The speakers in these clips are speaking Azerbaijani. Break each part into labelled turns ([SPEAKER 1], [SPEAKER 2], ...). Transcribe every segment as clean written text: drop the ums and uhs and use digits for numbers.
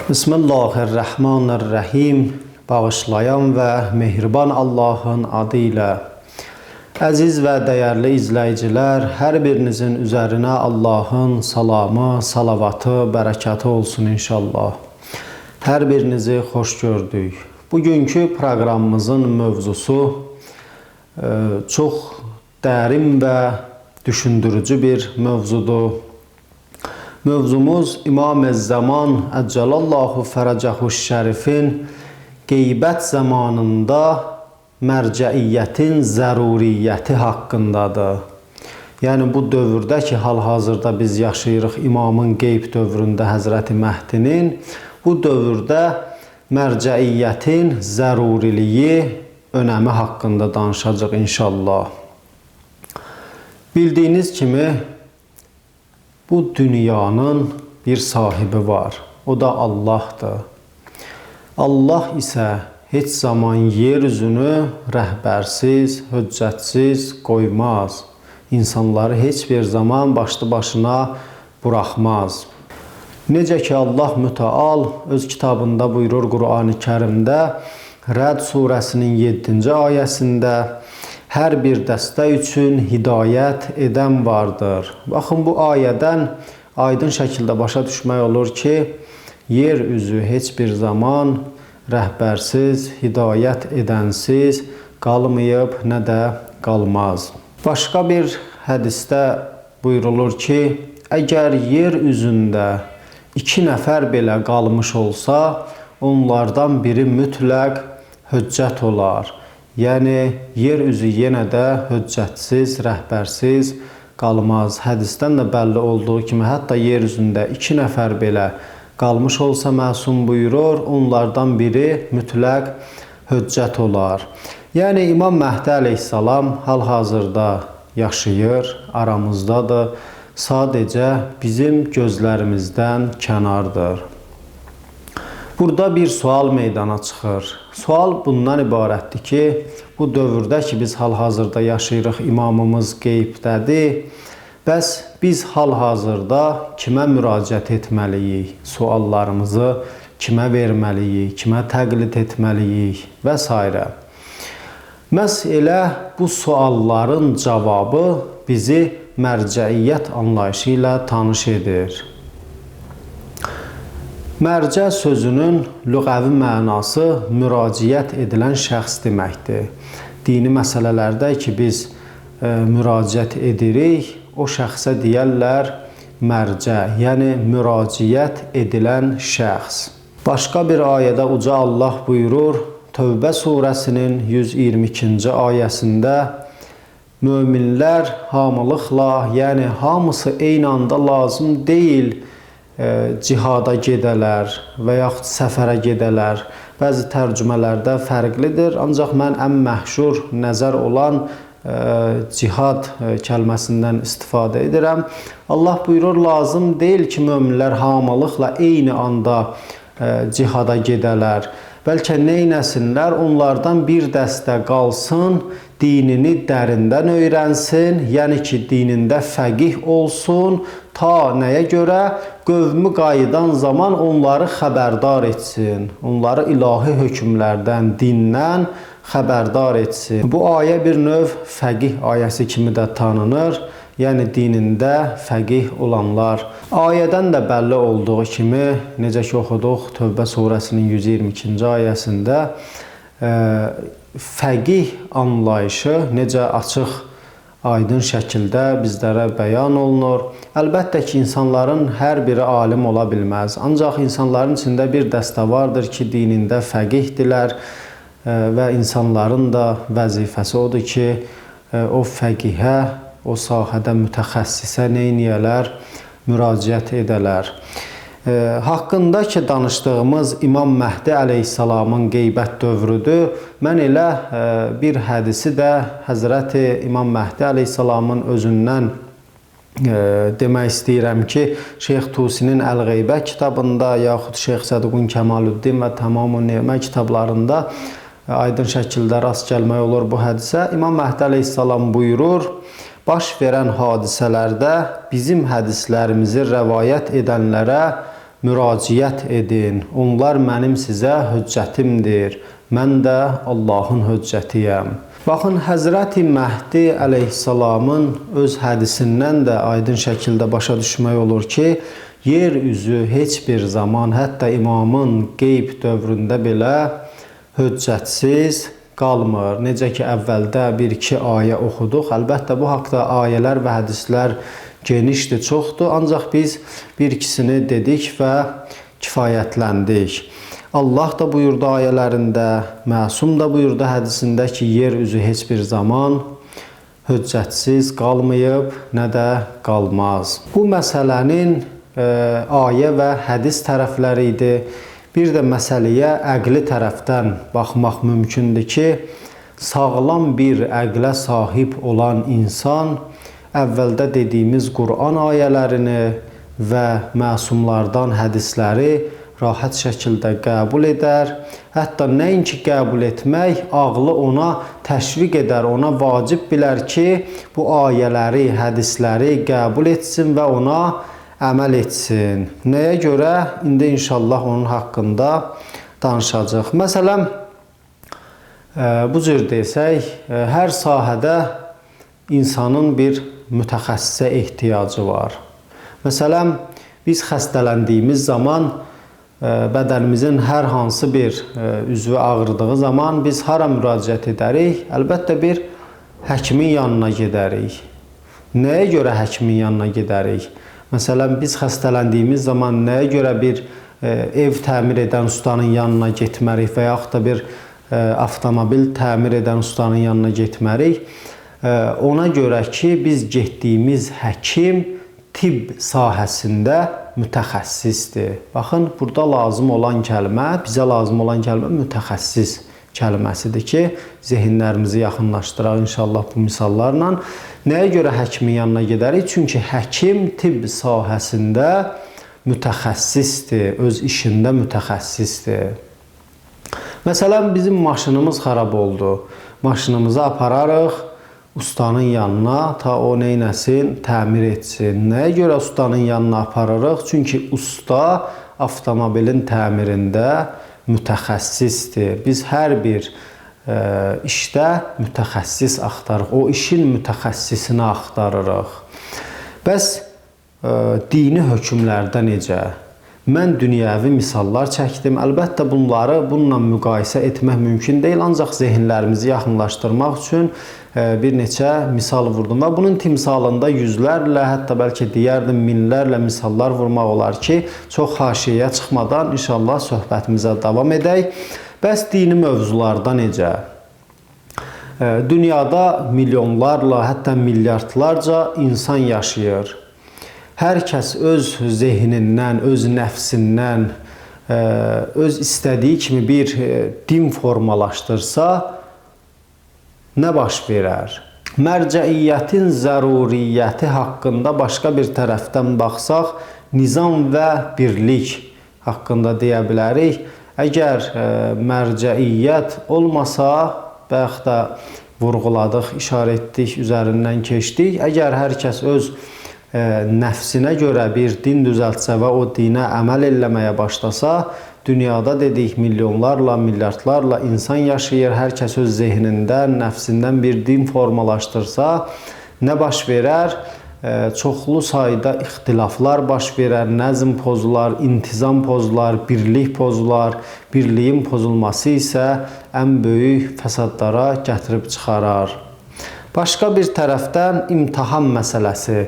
[SPEAKER 1] Bismillahirrahmanirrahim. Bağışlayan və mehriban Allahın adı ilə. Əziz və dəyərli izləyicilər, hər birinizin üzərinə Allahın salamı, salavatı, bərəkəti olsun inşallah. Hər birinizi xoş gördük. Bugünkü proqramımızın mövzusu çox dərin və düşündürücü bir mövzudur. Mövzumuz İmam-ı-Zaman Əccalallahu Fərəcəhuş-Şərifin qeybət zamanında mərcəiyyətin zəruriyyəti haqqındadır. Yəni bu dövrdə ki, hal-hazırda biz yaşayırıq, İmamın qeyb dövründə Həzrəti Məhdinin, bu dövrdə mərcəiyyətin zəruriliyi, önəmi haqqında danışacaq inşallah. Bildiyiniz kimi, bu dünyanın bir sahibi var, o da Allahdır. Allah isə heç zaman yeryüzünü rəhbərsiz, höccətsiz qoymaz. İnsanları heç bir zaman başlı başına buraxmaz. Necə ki Allah Mütəal öz kitabında buyurur Qur'an-ı Kərimdə, Rəd surəsinin 7-ci ayəsində, hər bir dəstə üçün hidayət edən vardır. Baxın, bu ayədən aydın şəkildə başa düşmək olur ki, yer üzü heç bir zaman rəhbərsiz, hidayət edənsiz qalmayıb, nə də qalmaz. Başqa bir hədisdə buyurulur ki, əgər yer üzündə 2 nəfər belə qalmış olsa, onlardan biri mütləq höccət olar. Yəni, yer üzü yenə də höccətsiz, rəhbərsiz qalmaz. Hədisdən də bəlli olduğu kimi, hətta yer üzündə 2 nəfər belə qalmış olsa məsum buyurur, onlardan biri mütləq höccət olar. Yəni, İmam Məhdi əleyhissalam hal-hazırda yaşayır, aramızdadır, sadəcə bizim gözlərimizdən kənardır. Burada bir sual meydana çıxır. Sual bundan ibarətdir ki, bu dövrdə ki, biz hal-hazırda yaşayırıq, imamımız qeybdədir. Bəs biz hal-hazırda kimə müraciət etməliyik? Suallarımızı kimə verməliyik? Kimə təqlid etməliyik? Və s. Məhz elə bu sualların cavabı bizi mərcəiyyət anlayışı ilə tanış edir. Mərcə sözünün lüğəvi mənası müraciət edilən şəxs deməkdir. Dini məsələlərdə ki, biz müraciət edirik, o şəxsə deyərlər mərcə, yəni müraciət edilən şəxs. Başqa bir ayədə Uca Allah buyurur, Tövbə surəsinin 122-ci ayəsində, möminlər hamılıqla, yəni hamısı eyni anda lazım deyil, cihada gedələr və yaxud səfərə gedələr. Bəzi tərcümələrdə fərqlidir, ancaq mən ən məhşur nəzər olan cihad kəlməsindən istifadə edirəm. Allah buyurur, lazım deyil ki, möminlər hamılıqla eyni anda cihada gedələr. Bəlkə neynəsinlər, onlardan bir dəstə qalsın, dinini dərindən öyrənsin, yəni ki, dinində fəqih olsun, ta nəyə görə? Qövmü qayıdan zaman onları xəbərdar etsin, onları ilahi hökmlərdən, dindən xəbərdar etsin. Bu ayə bir növ fəqih ayəsi kimi də tanınır, yəni dinində fəqih olanlar. Ayədən də bəlli olduğu kimi, necə ki oxuduq Tövbə surəsinin 122-ci ayəsində, fəqih anlayışı necə açıq, aydın şəkildə bizlərə bəyan olunur. Əlbəttə ki, insanların hər biri alim ola bilməz. Ancaq insanların içində bir dəstə vardır ki, dinində fəqihdirlər və insanların da vəzifəsi odur ki, o fəqihə, o sahədə mütəxəssisə neyniyələr, müraciət edələr. Haqqında ki, danışdığımız İmam Məhdi əleyhissalamın qeybət dövrüdür. Mən elə bir hədisi də Həzrəti İmam Məhdi əleyhissalamın özündən demək istəyirəm ki, Şeyx Tusinin Əl-Qeybə kitabında, yaxud Şeyx Sədqun Kəmaluddin və Tamam-ı Nemə kitablarında aydın şəkildə rast gəlmək olur bu hədisə. İmam Məhdi əleyhissalam buyurur, baş verən hadisələrdə bizim hədislərimizi rəvayət edənlərə müraciət edin. Onlar mənim sizə höccətimdir. Mən də Allahın höccətiyəm. Baxın, Həzrəti Məhdi əleyhissalamın öz hədisindən də aydın şəkildə başa düşmək olur ki, yer üzü heç bir zaman, hətta imamın qeyb dövründə belə höccətsiz qalmır. Necə ki, əvvəldə bir-iki ayə oxuduq. Əlbəttə, bu haqda ayələr və hədislər genişdir, çoxdur. Ancaq biz bir-ikisini dedik və kifayətləndik. Allah da buyurdu ayələrində, Məsum da buyurdu hədisində ki, yer üzü heç bir zaman höccətsiz qalmayıb, nə də qalmaz. Bu məsələnin ayə və hədis tərəfləri idi. Bir də məsələyə əqli tərəfdən baxmaq mümkündür ki, sağlam bir əqlə sahib olan insan əvvəldə dediyimiz Quran ayələrini və məsumlardan hədisləri rahat şəkildə qəbul edər. Hətta nəinki qəbul etmək, ağlı ona təşviq edər, ona vacib bilər ki, bu ayələri, hədisləri qəbul etsin və ona əməl etsin. Nəyə görə? İndi inşallah onun haqqında danışacaq. Məsələn, bu cür desək, hər sahədə insanın bir mütəxəssisə ehtiyacı var. Məsələn, biz xəstələndiyimiz zaman bədənimizin hər hansı bir üzvü ağrıdığı zaman biz hara müraciət edərik? Əlbəttə bir həkimin yanına gedərik. Nəyə görə həkimin yanına gedərik? Məsələn, biz xəstələndiyimiz zaman nəyə görə bir ev təmir edən ustanın yanına getmərik və yaxud da bir avtomobil təmir edən ustanın yanına getmərik? Ona görə ki, biz getdiyimiz həkim tibb sahəsində mütəxəssisdir. Baxın, burada lazım olan kəlmə, bizə lazım olan kəlmə mütəxəssis kəlməsidir ki, zehinlərimizi yaxınlaşdıraq inşallah bu misallarla. Nəyə görə həkimin yanına gedərik? Çünki həkim tibb sahəsində mütəxəssisdir, öz işində mütəxəssisdir. Məsələn, bizim maşınımız xarab oldu. Maşınımızı apararıq ustanın yanına, ta o neynəsin, təmir etsin. Nəyə görə ustanın yanına aparırıq? Çünki usta avtomobilin təmirində mütəxəssisdir. Biz hər bir işdə mütəxəssis axtarırıq. O işin mütəxəssisini axtarırıq. Bəs dini hökmlərdə necə? Mən dünyəvi misallar çəkdim. Əlbəttə bununla müqayisə etmək mümkün deyil. Ancaq zehinlərimizi yaxınlaşdırmaq üçün bir neçə misal vurdum. Və bunun timsalında yüzlərlə, hətta bəlkə deyərdim minlərlə misallar vurmaq olar ki, çox haşiyəyə çıxmadan inşallah söhbətimizə davam edək. Bəs dini mövzularda necə? Dünyada milyonlarla, hətta milyardlarca insan yaşayır. Hər kəs öz zehnindən, öz nəfsindən, öz istədiyi kimi bir din formalaşdırsa, nə baş verər? Mərcəiyyətin zəruriyyəti haqqında başqa bir tərəfdən baxsaq, nizam və birlik haqqında deyə bilərik. Əgər mərcəiyyət olmasa, bayaq da vurğuladıq, işarə etdik, üzərindən keçdik. Əgər hər kəs öz nəfsinə görə bir din düzəltsə və o dinə əməl eləməyə başlasa, dünyada dedik milyonlarla, milyardlarla insan yaşayır. Hər kəs öz zehnindən, nəfsindən bir din formalaşdırsa, nə baş verər? Çoxlu sayda ixtilaflar baş verər, nəzm pozular, intizam pozular, birlik pozular. Birliyin pozulması isə ən böyük fəsadlara gətirib çıxarar. Başqa bir tərəfdən imtahan məsələsi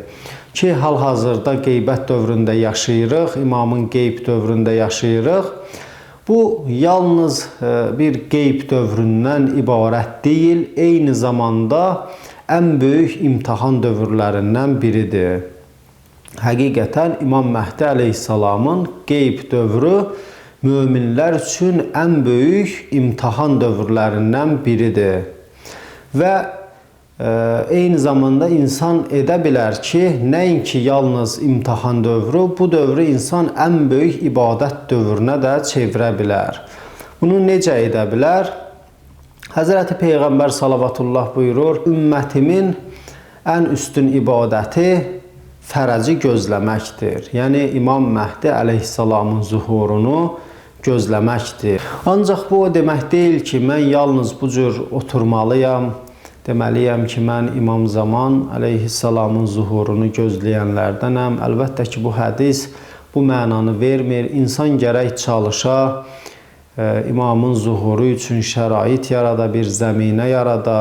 [SPEAKER 1] ki, hal-hazırda qeybət dövründə yaşayırıq, imamın qeyb dövründə yaşayırıq. Bu, yalnız bir qeyb dövründən ibarət deyil, eyni zamanda ən böyük imtahan dövrlərindən biridir. Həqiqətən İmam Məhdi əleyhissalamın qeyb dövrü möminlər üçün ən böyük imtahan dövrlərindən biridir. Və eyni zamanda insan edə bilər ki, nəinki yalnız imtahan dövrü, bu dövrü insan ən böyük ibadət dövrünə də çevirə bilər. Bunu necə edə bilər? Həzrəti Peyğəmbər salavatullah buyurur, ümmətimin ən üstün ibadəti fərəci gözləməkdir. Yəni İmam Məhdi əleyhissalamın zuhurunu gözləməkdir. Ancaq bu o demək deyil ki, mən yalnız bu cür oturmalıyam, deməliyəm ki, mən İmam Zaman əleyhissalamın zuhurunu gözləyənlərdənəm. Əlbəttə ki, bu hədis bu mənanı vermir. İnsan gərək çalışa, İmamın zuhuru üçün şərait yarada, bir zəminə yarada,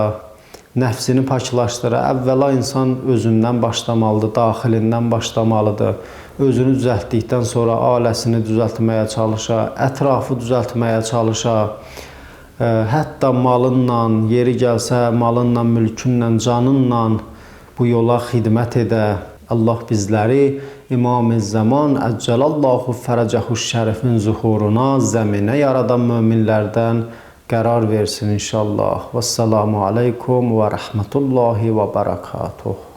[SPEAKER 1] nəfsini paklaşdıra. Əvvəla insan özündən başlamalıdır, daxilindən başlamalıdır. Özünü düzəltdikdən sonra ailəsini düzəltməyə çalışa, ətrafı düzəltməyə çalışa, hətta malınla, yeri gəlsə malınla, mülkünlə, canınla bu yola xidmət edə. Allah bizləri İmam-ı Zaman Əccəlallahu Fərəcəhu Şərifin zuhuruna zəminə yaradan möminlərdən qərar versin inşallah. Vəssalamu aleykum və rəhmətullahi və bərəkatuhu.